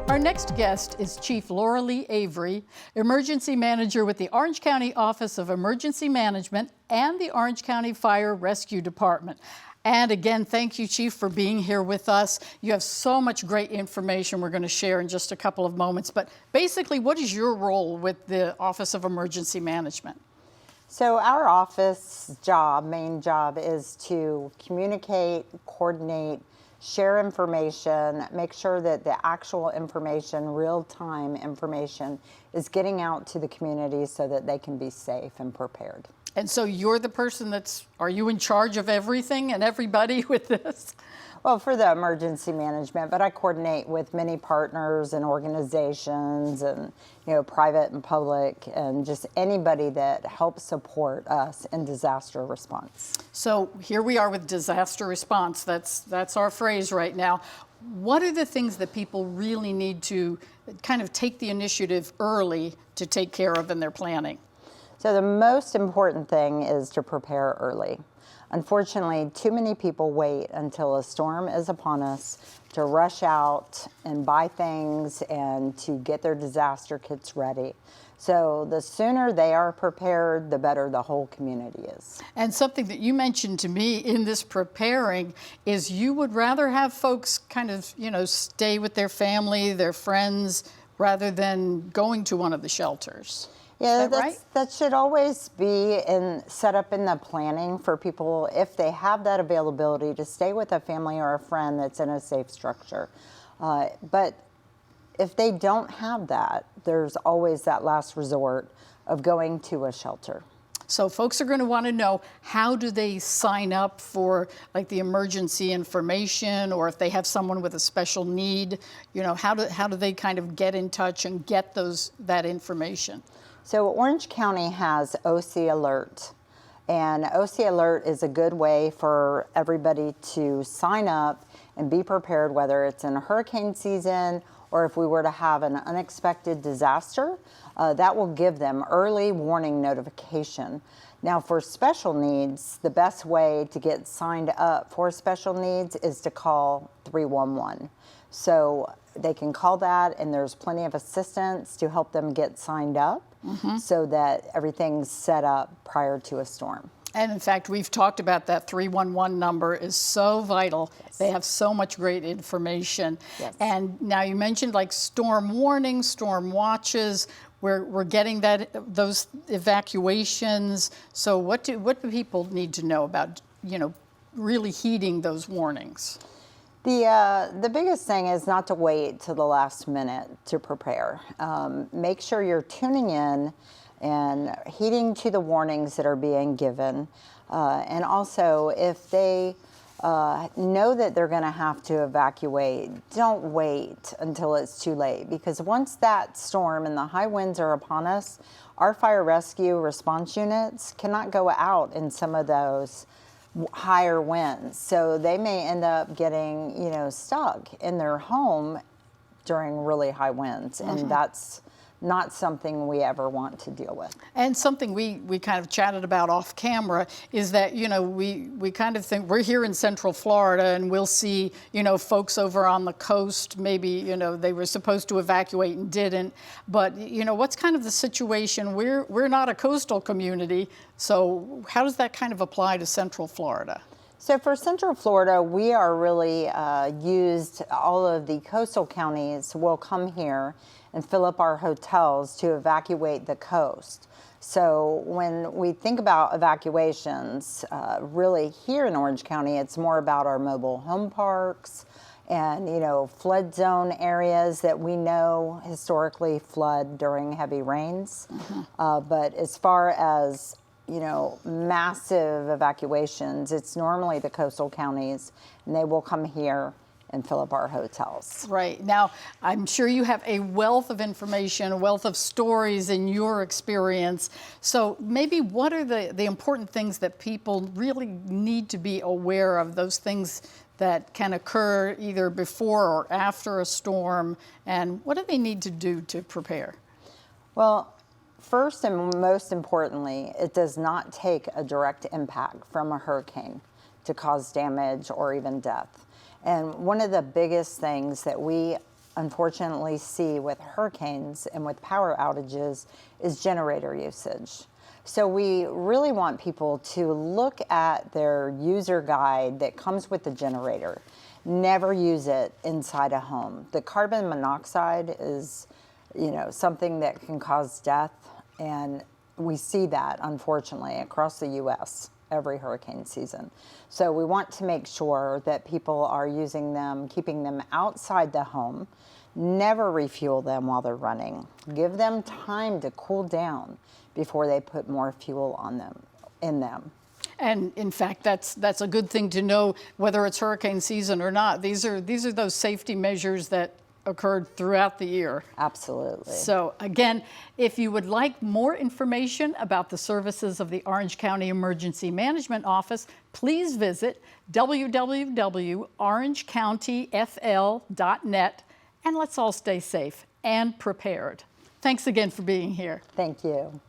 Our next guest is Chief Laura Lee Avery, Emergency Manager with the Orange County Office of Emergency Management and the Orange County Fire Rescue Department. And again, thank you, Chief, for being here with us. You have so much great information we're going to share in just a couple of moments. But basically, what is your role with the Office of Emergency Management? So our office main job is to communicate, coordinate, share information, make sure that the actual information, real-time information, is getting out to the community so that they can be safe and prepared. And so you're the person are you in charge of everything and everybody with this? Well, for the emergency management, but I coordinate with many partners and organizations and, private and public, and just anybody that helps support us in disaster response. So here we are with disaster response. That's our phrase right now. What are the things that people really need to kind of take the initiative early to take care of in their planning? So the most important thing is to prepare early. Unfortunately, too many people wait until a storm is upon us to rush out and buy things and to get their disaster kits ready. So the sooner they are prepared, the better the whole community is. And something that you mentioned to me in this preparing is you would rather have folks kind of, stay with their family, their friends, rather than going to one of the shelters. Yeah, right? That should always be set up in the planning for people, if they have that availability, to stay with a family or a friend that's in a safe structure. But if they don't have that, there's always that last resort of going to a shelter. So folks are going to want to know, how do they sign up for like the emergency information, or if they have someone with a special need, how do they kind of get in touch and get that information? So Orange County has OC Alert, and OC Alert is a good way for everybody to sign up and be prepared, whether it's in a hurricane season or if we were to have an unexpected disaster. That will give them early warning notification. Now, for special needs, the best way to get signed up for special needs is to call 311. So they can call that, and there's plenty of assistance to help them get signed up so that everything's set up prior to a storm. And in fact, we've talked about that 311 number is so vital. Yes. They have so much great information. Yes. And now you mentioned like storm warnings, storm watches. We're getting those evacuations. So what do people need to know about, really heeding those warnings? The biggest thing is not to wait till the last minute to prepare. Make sure you're tuning in and heeding to the warnings that are being given. And also, if they know that they're going to have to evacuate, don't wait until it's too late, because once that storm and the high winds are upon us, our fire rescue response units cannot go out in some of those higher winds. So they may end up getting, stuck in their home during really high winds. And that's not something we ever want to deal with. And something we kind of chatted about off camera is that, we kind of think we're here in Central Florida and we'll see, folks over on the coast, maybe, they were supposed to evacuate and didn't. But, what's kind of the situation? We're not a coastal community. So how does that kind of apply to Central Florida? So for Central Florida, we are really used, all of the coastal counties will come here and fill up our hotels to evacuate the coast. So when we think about evacuations, really here in Orange County, it's more about our mobile home parks and, flood zone areas that we know historically flood during heavy rains. But as far as massive evacuations, it's normally the coastal counties, and they will come here and fill up our hotels. Right. Now, I'm sure you have a wealth of information, a wealth of stories in your experience. So maybe what are the important things that people really need to be aware of, those things that can occur either before or after a storm, and what do they need to do to prepare? Well, first and most importantly, it does not take a direct impact from a hurricane to cause damage or even death. And one of the biggest things that we unfortunately see with hurricanes and with power outages is generator usage. So we really want people to look at their user guide that comes with the generator. Never use it inside a home. The carbon monoxide is, something that can cause death, and we see that, unfortunately, across the U.S. every hurricane season. So we want to make sure that people are using them, keeping them outside the home. Never refuel them while they're running. Give them time to cool down before they put more fuel on them, in them. And in fact, that's a good thing to know, whether it's hurricane season or not. These are those safety measures that occurred throughout the year. Absolutely. So again, if you would like more information about the services of the Orange County Emergency Management Office, please visit www.orangecountyfl.net, and let's all stay safe and prepared. Thanks again for being here. Thank you.